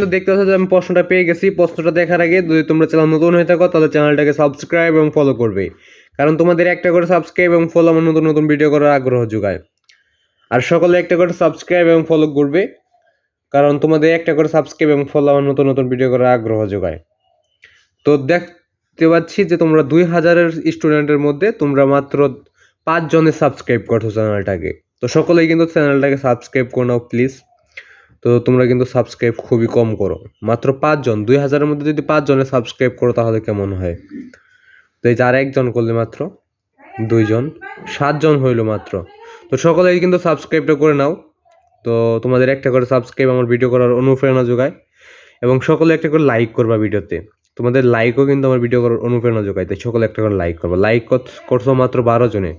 কিন্তু দেখতে পাচ্ছ যে আমি প্রশ্নটা পেয়ে গেছি। প্রশ্নটা দেখার আগে যদি তোমরা চ্যানেল নতুন হয়ে থাকো তাহলে চ্যানেলটাকে সাবস্ক্রাইব এবং ফলো করবে, কারণ তোমাদের একটা করে সাবস্ক্রাইব এবং ফলো আমার নতুন নতুন ভিডিও করার আগ্রহ যোগায়। আর সকলে একটা করে সাবস্ক্রাইব এবং ফলো করবে, কারণ তোমাদের একটা করে সাবস্ক্রাইব এবং ফলো আমার নতুন নতুন ভিডিও করার আগ্রহ যোগায়। তো দেখতে পাচ্ছি যে তোমরা 2000-এর স্টুডেন্টের মধ্যে তোমরা মাত্র 5 জনে সাবস্ক্রাইব করছো চ্যানেলটাকে। তো সকলেই কিন্তু চ্যানেলটাকে সাবস্ক্রাইব করে নাও প্লিজ। তো তোমরা কিন্তু সাবস্ক্রাইব খুবই কম করো, মাত্র 5 জন। 2000-এর মধ্যে যদি 5 জনে সাবস্ক্রাইব করো তাহলে কেমন হয়? তো এই যে আর একজন করলে মাত্র 2 জন, 7 জন হইলো মাত্র। তো সকলেই কিন্তু সাবস্ক্রাইবটা করে নাও। তো তোমাদের একটা করে সাবস্ক্রাইব আমার ভিডিও করার অনুপ্রেরণা যোগায়, এবং সকলে একটা করে লাইক করবা ভিডিওতে। তোমাদের লাইকও কিন্তু আমার ভিডিও করার অনুপ্রেরণা যোগায়, তাই সকলে একটা করে লাইক করবা। লাইক করছো মাত্র 12 জনে,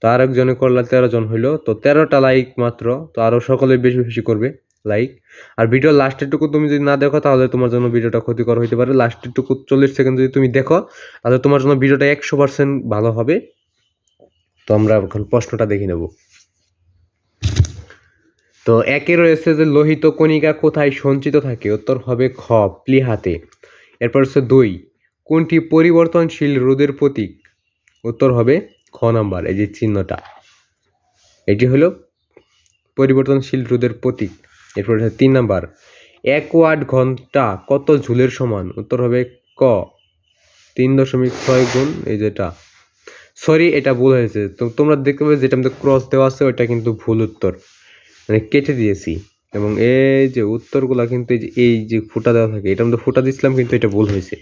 তো আর একজনে করলে 13 জন হইলো, তো 13টা লাইক মাত্র। তো আরও সকলে বেশি বেশি করবে লাইক। আর ভিডিও লাস্টের টুকু তুমি যদি না দেখো তাহলে তোমার জন্য ভিডিওটা ক্ষতিকর হইতে পারে। লাস্টের টুকু 40 সেকেন্ড যদি তুমি দেখো তাহলে তোমার জন্য ভিডিওটা 100% ভালো হবে। তো আমরা এখন প্রশ্নটা দেখে নেব। তো একে রয়েছে যে লোহিত কণিকা কোথায় সঞ্চিত থাকে? উত্তর হবে খ, প্লীহাতে। এরপর হচ্ছে 2, কোনটি পরিবর্তনশীল রোদের প্রতীক? উত্তর হবে খ নাম্বার, এই যে চিহ্নটা, এটি হলো পরিবর্তনশীল রোদের প্রতীক। এরপর হচ্ছে 3 নাম্বার, 1 ওয়াট ঘন্টা কত ঝুলের সমান? উত্তর হবে ক, 3.6 গুণ এই যেটা। সরি, এটা ভুল হয়েছে। তো তোমরা দেখতে পাবে যেটা আমাদের ক্রস দেওয়া আছে ওইটা কিন্তু ভুল উত্তর, মানে কেটে দিয়েছি। এবং এই যে উত্তরগুলা কিন্তু এই যে ফুটা দেওয়া থাকে, এটা আমাদের ফুটা দিয়েছিলাম কিন্তু এটা ভুল হয়েছে।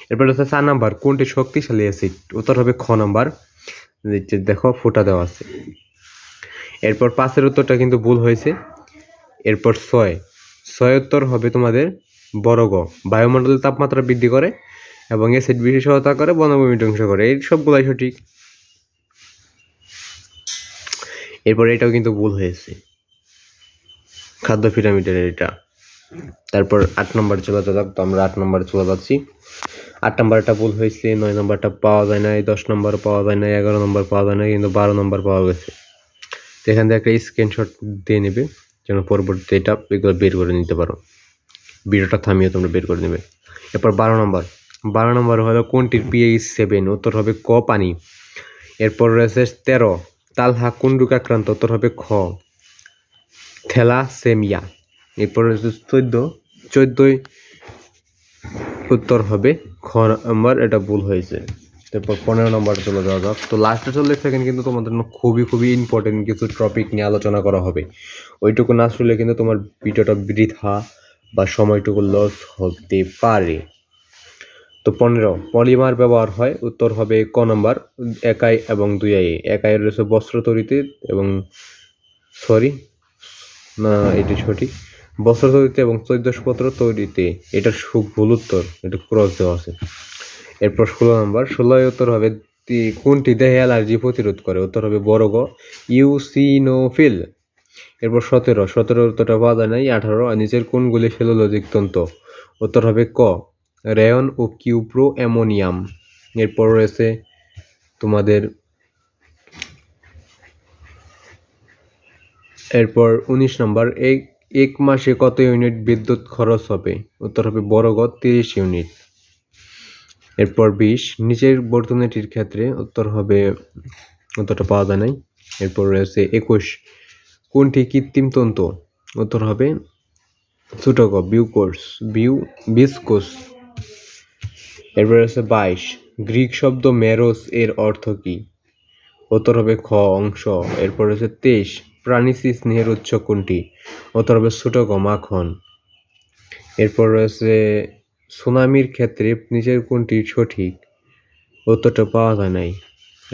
এরপর হচ্ছে 4 নাম্বার, কোনটি শক্তিশালী অ্যাসিড? উত্তর হবে খ নাম্বার, দেখো ফুটা দেওয়া আছে। এরপর 5-এর উত্তরটা কিন্তু ভুল হয়েছে। এরপর 6 উত্তর হবে তোমাদের বড় গ, বায়ুমণ্ডলের তাপমাত্রা বৃদ্ধি করে এবং অ্যাসিড বেশি সহায়তা করে, বনভূমি ধ্বংস করে। এই সবগুলাই সঠিক। এরপর এটাও কিন্তু ভুল হয়েছে, খাদ্য পিরামিডের এটা। তারপর 8 নম্বর চলে যাক। তো আমরা 8 নম্বরে চলে যাচ্ছি। 8 নম্বরটা ভুল হয়েছে, 9 নম্বরটা পাওয়া যায় না, 10 নম্বর পাওয়া যায় না, 11 নম্বর পাওয়া যায় না, কিন্তু 12 নম্বর পাওয়া গেছে। তো এখান থেকে একটা স্ক্রিনশট দিয়ে নেবে যেন পরবর্তীতে এটা এগুলো বের করে নিতে পারো। ভিডিওটা থামিয়ে তোমরা বের করে নেবে। এরপর 12 নম্বর হলো কোনটির pH 7? উত্তর হবে ক, পানি। এরপর রয়েছে 13, তালহা কোন রোগাক্রান্ত? উত্তর হবে খ, থ্যালাসেমিয়া। এরপর রয়েছে 14 উত্তর হবে খ নম্বর, এটা ভুল হয়েছে। তারপর 15 নম্বর চলে যাওয়া যাক। তো লাস্টে 40 সেকেন্ড কিন্তু তোমাদের জন্য খুবই খুবই ইম্পর্টেন্ট কিছু টপিক নিয়ে আলোচনা করা হবে। ওইটুকু না শুনলে কিন্তু তোমার ভিডিওটা বৃথা বা সময়টুকু লস হতে পারে। তো 15, পলিমার ব্যবহার হয়? উত্তর হবে ক নম্বর, একাই এবং দুইয়ে। একাই রয়েছে বস্ত্র তৈরিতে এবং সরি না, এটি সঠিক, বস্ত্র তৈরিতে এবং তৈজসপত্র তৈরিতে। এটার ভুল উত্তর, এটা ক্রস দেওয়া আছে। এরপর 16 নম্বর, 16 উত্তর হবে কোনটি দেহে অ্যালার্জি প্রতিরোধ করে? উত্তর হবে বড় গ, ইউসিনোফিল। এরপর 17 উত্তরটা পাওয়া যায় নাই। 18, নিচের কোনগুলি সেলুলোজিক তন্তু? উত্তর হবে ক, রেয়ন ও কিউপ্রো অ্যামোনিয়াম। এরপর রয়েছে তোমাদের এরপর 19 নম্বর, এক মাসে কত ইউনিট বিদ্যুৎ খরচ হবে? উত্তর হবে বড় গ, 30 ইউনিট। এরপর 20, নিচের বর্তনীটির ক্ষেত্রে? উত্তর হবে, উত্তরটা পাওয়া যায় নাই। এরপর রয়েছে 21, কোনটি কৃত্রিম তন্তু? উত্তর হবে ছোট গ, বিস্কোস। এরপর রয়েছে 22, গ্রিক শব্দ মেরোস এর অর্থ কি? উত্তর হবে খ, অংশ। এরপর রয়েছে 23, প্রাণী স্নেহের উৎস কোনটি? উত্তর হবে ছোট গ, মাখন। এরপর রয়েছে সুনামির ক্ষেত্রে নিচের কোনটি সঠিক? উত্তরটা পাওয়া যায় নাই।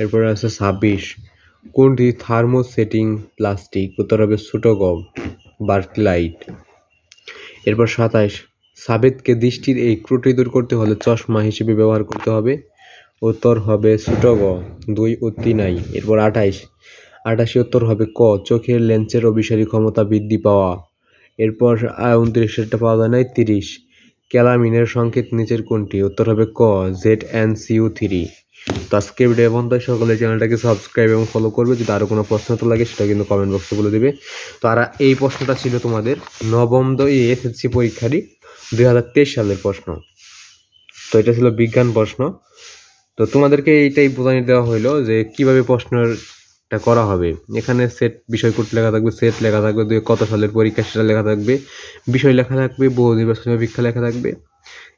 এরপর আছে 26, কোনটি থার্মোসেটিং প্লাস্টিক? উত্তর হবে ছোট গ, বার্কলাইট। এরপর 27, সাবেদকে দৃষ্টির এই ত্রুটি দূর করতে হলে চশমা হিসেবে ব্যবহার করতে হবে? উত্তর হবে ছোট গ, 2 ও 3। এরপর 28 উত্তর হবে ক, চোখের লেন্সের অভিসারী ক্ষমতা বৃদ্ধি পাওয়া। এরপর 29টা পাওয়া যায় নাই। 30, ক্যালামিনের সংকেত নিচের কোনটি? উত্তর হবে ক, ZnCO3। তো আজকে ভিডিও বন্ধ, সকলে চ্যানেলটাকে সাবস্ক্রাইব এবং ফলো করবে। যদি আরও কোনো প্রশ্ন তো লাগে সেটা কিন্তু কমেন্ট বক্সে বলে দেবে। তো আর এই প্রশ্নটা ছিল তোমাদের নবম এসএসসি পরীক্ষারই 2023 সালের প্রশ্ন। তো এটা ছিল বিজ্ঞান প্রশ্ন। তো তোমাদেরকে এইটাই বোঝানি দেওয়া হলো যে কীভাবে প্রশ্নটা করা হবে। এখানে সেট বিষয়কোড লেখা থাকবে, সেট লেখা থাকবে, কত সালের পরীক্ষা সেটা লেখা থাকবে, বিষয় লেখা থাকবে, বহু নির্বাচনী পরীক্ষা লেখা থাকবে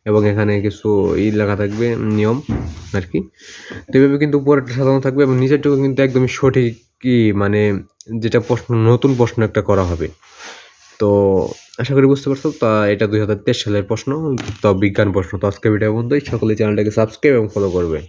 এবং এখানে কিছু লেখা থাকবে নিয়ম আর কি। তো এইভাবে কিন্তু উপরেরটা সাজানো থাকবে এবং নিচেরটুকু কিন্তু একদমই সঠিক মানে যেটা প্রশ্ন, নতুন প্রশ্ন একটা করা হবে। তো আশা করি বুঝতে পারছো। তা এটা 2023 সালের প্রশ্ন, তো বিজ্ঞান প্রশ্ন। তো আজকে ভিডিও বন্ধুই সকলে চ্যানেলটাকে সাবস্ক্রাইব এবং ফলো করবে।